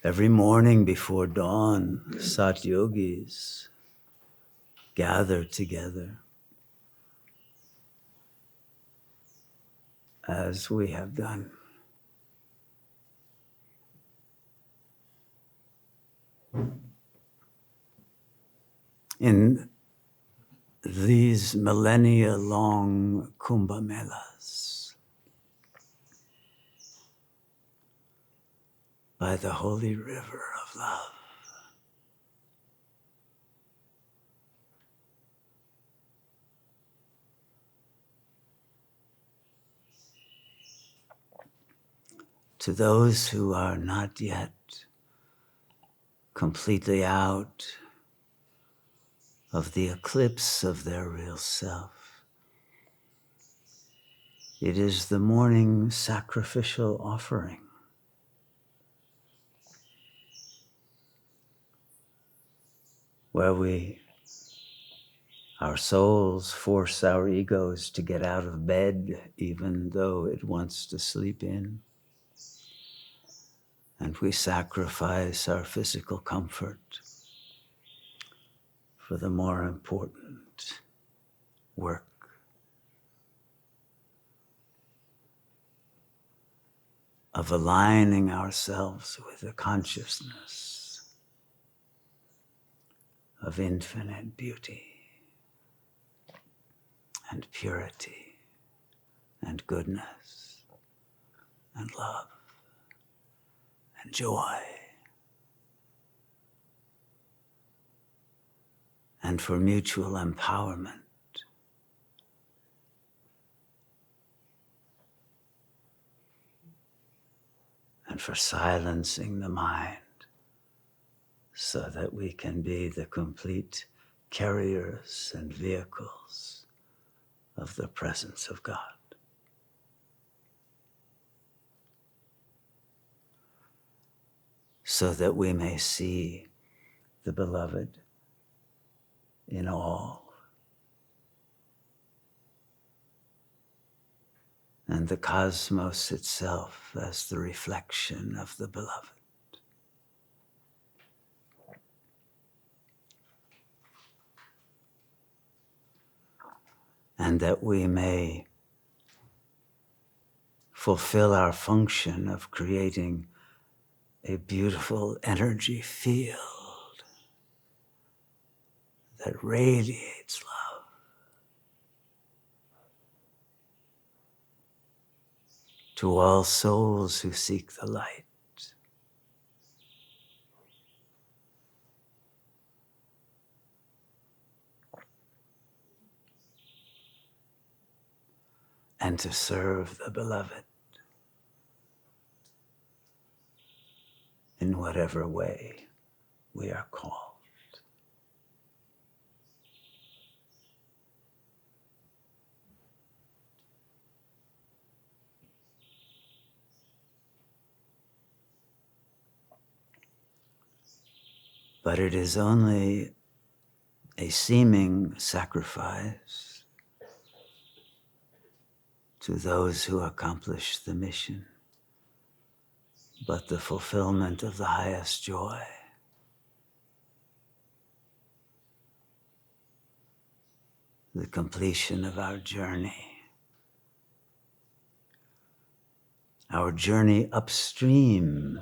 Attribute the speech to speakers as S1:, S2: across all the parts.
S1: Every morning before dawn, Sat Yogis gather together as we have done. In these millennia-long Kumbh Melas, by the holy river of love, to those who are not yet completely out of the eclipse of their real self, it is the morning sacrificial offering, where our souls force our egos to get out of bed even though it wants to sleep in. And we sacrifice our physical comfort for the more important work of aligning ourselves with the consciousness of infinite beauty and purity and goodness and love and joy. And for mutual empowerment and for silencing the mind so that we can be the complete carriers and vehicles of the presence of God. So that we may see the beloved in all, and the cosmos itself as the reflection of the beloved. And that we may fulfill our function of creating a beautiful energy field that radiates love to all souls who seek the light. And to serve the beloved in whatever way we are called. But it is only a seeming sacrifice to those who accomplish the mission, but the fulfillment of the highest joy. The completion of our journey upstream,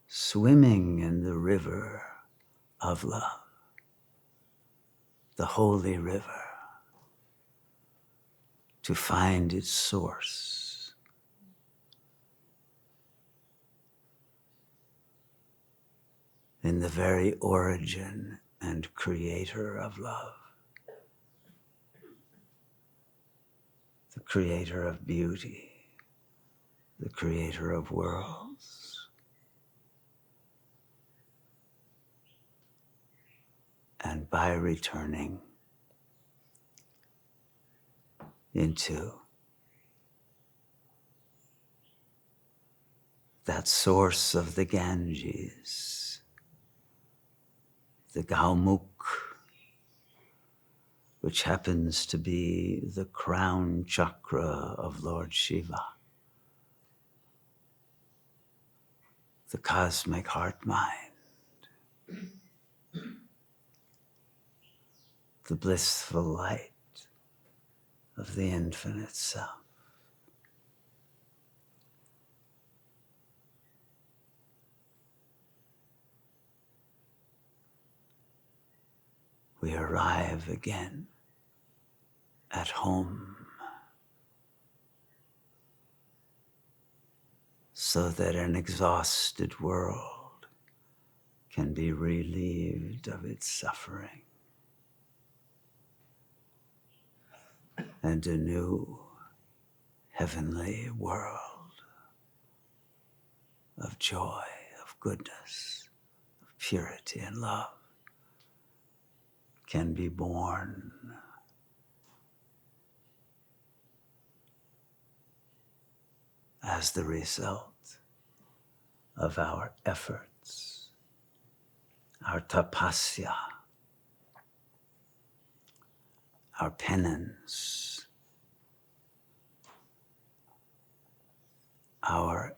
S1: swimming in the river of love, the holy river, to find its source. In the very origin and creator of love, the creator of beauty, the creator of worlds. And by returning into that source of the Ganges, the Gaumukh, which happens to be the crown chakra of Lord Shiva. the cosmic heart-mind, the blissful light of the infinite self. We arrive again at home, so that an exhausted world can be relieved of its suffering, and a new heavenly world of joy, of goodness, of purity and love can be born as the result of our efforts, our tapasya, our penance, our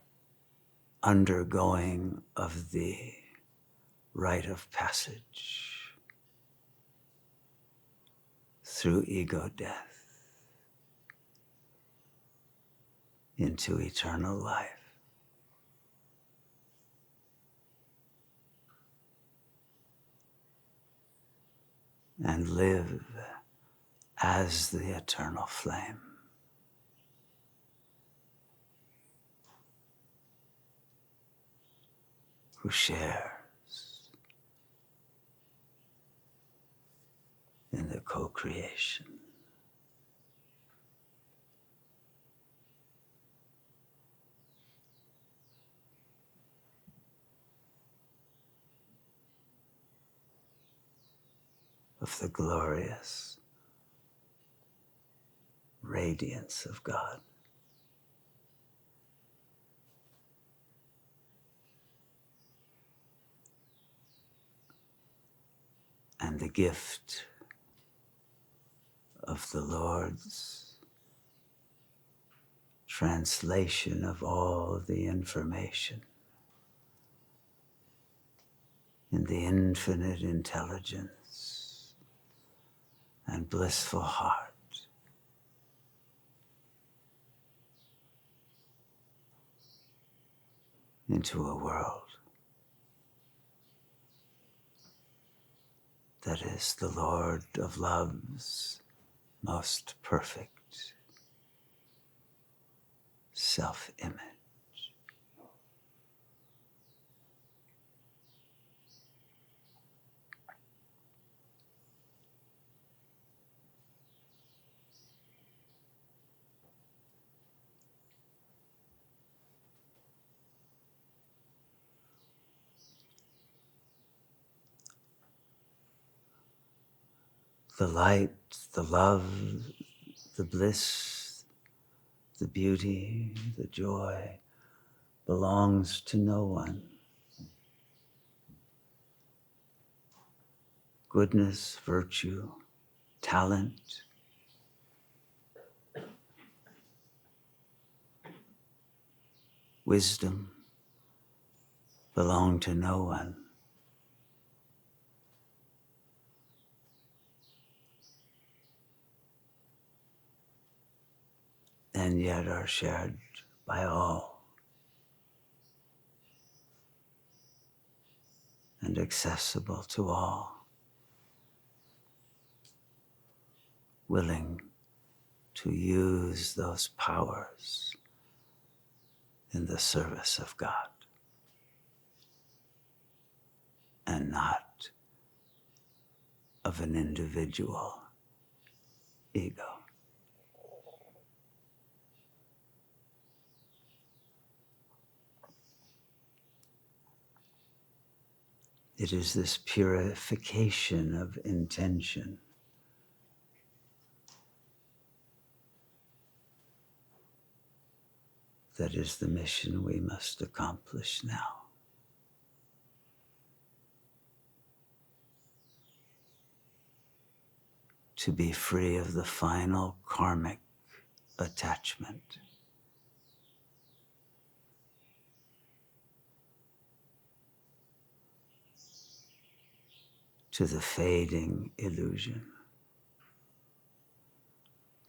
S1: undergoing of the rite of passage through ego death into eternal life. And live as the eternal flame. Who shares in the co-creation of the glorious radiance of God. And the gift of the Lord's translation of all the information in the infinite intelligence and blissful heart into a world that is the Lord of love's most perfect self-image. The light, the love, the bliss, the beauty, the joy belongs to no one. Goodness, virtue, talent, wisdom belong to no one. And yet are shared by all and accessible to all, willing to use those powers in the service of God and not of an individual ego. It is this purification of intention that is the mission we must accomplish now. To be free of the final karmic attachment. to the fading illusion,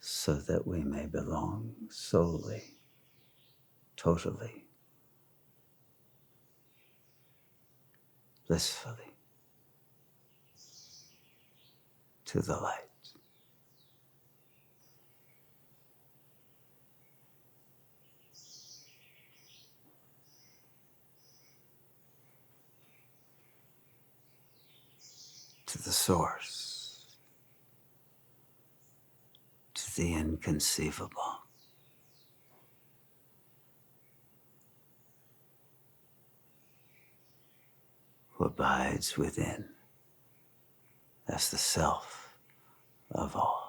S1: so that we may belong solely, totally, blissfully to the light. To the source, to the inconceivable. Who abides within as the self of all.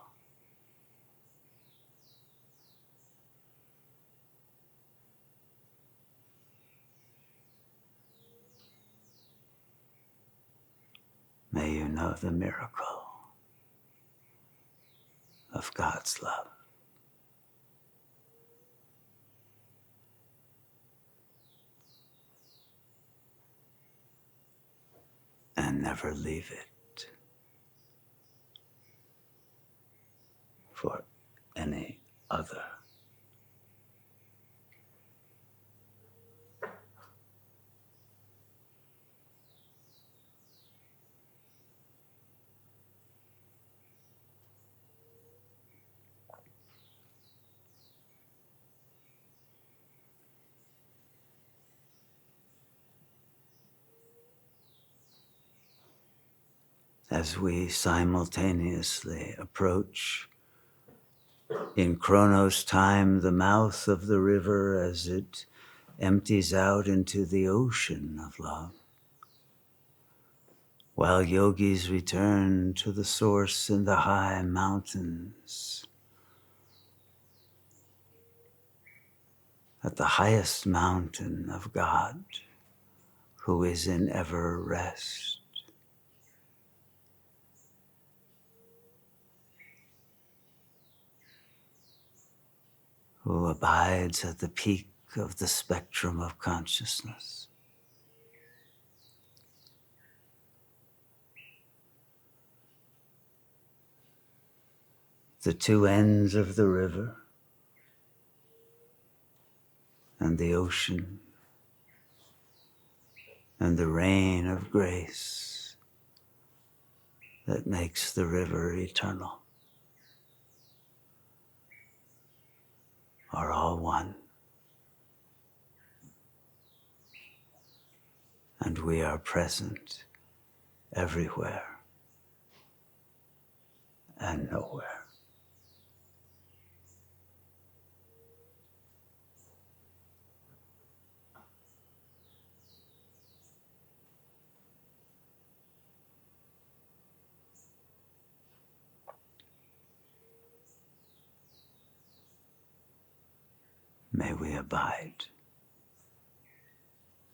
S1: May you know the miracle of God's love. And never leave it for any other. As we simultaneously approach in Chronos time the mouth of the river as it empties out into the ocean of love, while yogis return to the source in the high mountains, at the highest mountain of God, who is in ever rest. Who abides at the peak of the spectrum of consciousness. The two ends of the river and the ocean and the rain of grace that makes the river eternal are all one. And we are present everywhere and nowhere. May we abide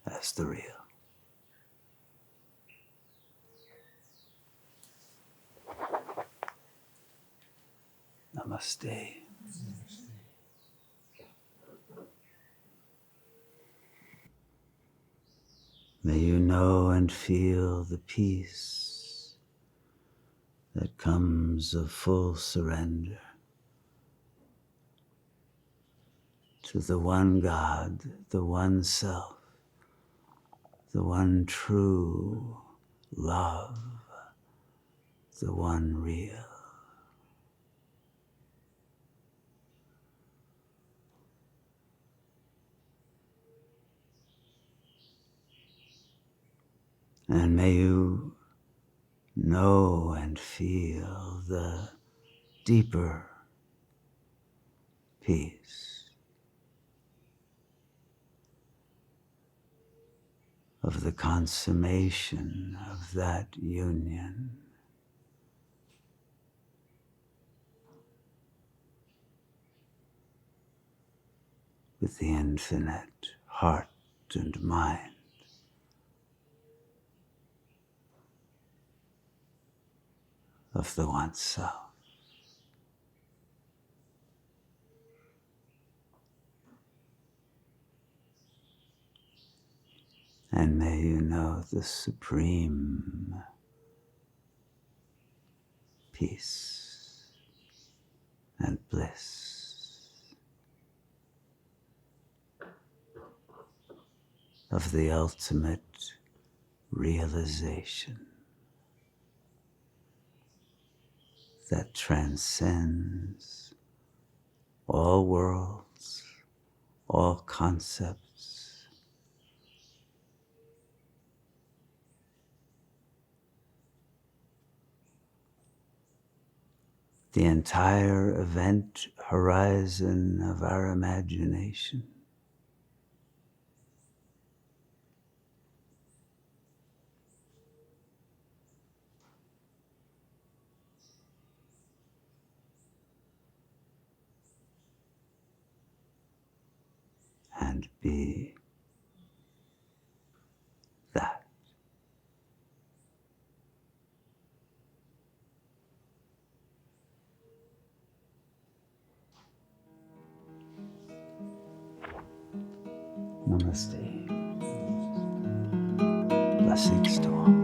S1: as the real. Namaste. May you know and feel the peace that comes of full surrender to the one God, the one self, the one true love, the one real. And may you know and feel the deeper peace of the consummation of that union with the infinite heart and mind of the one self. And may you know the supreme peace and bliss, of the ultimate realization that transcends all worlds, all concepts, the entire event horizon of our imagination. And be that. Namaste. Blessings to all.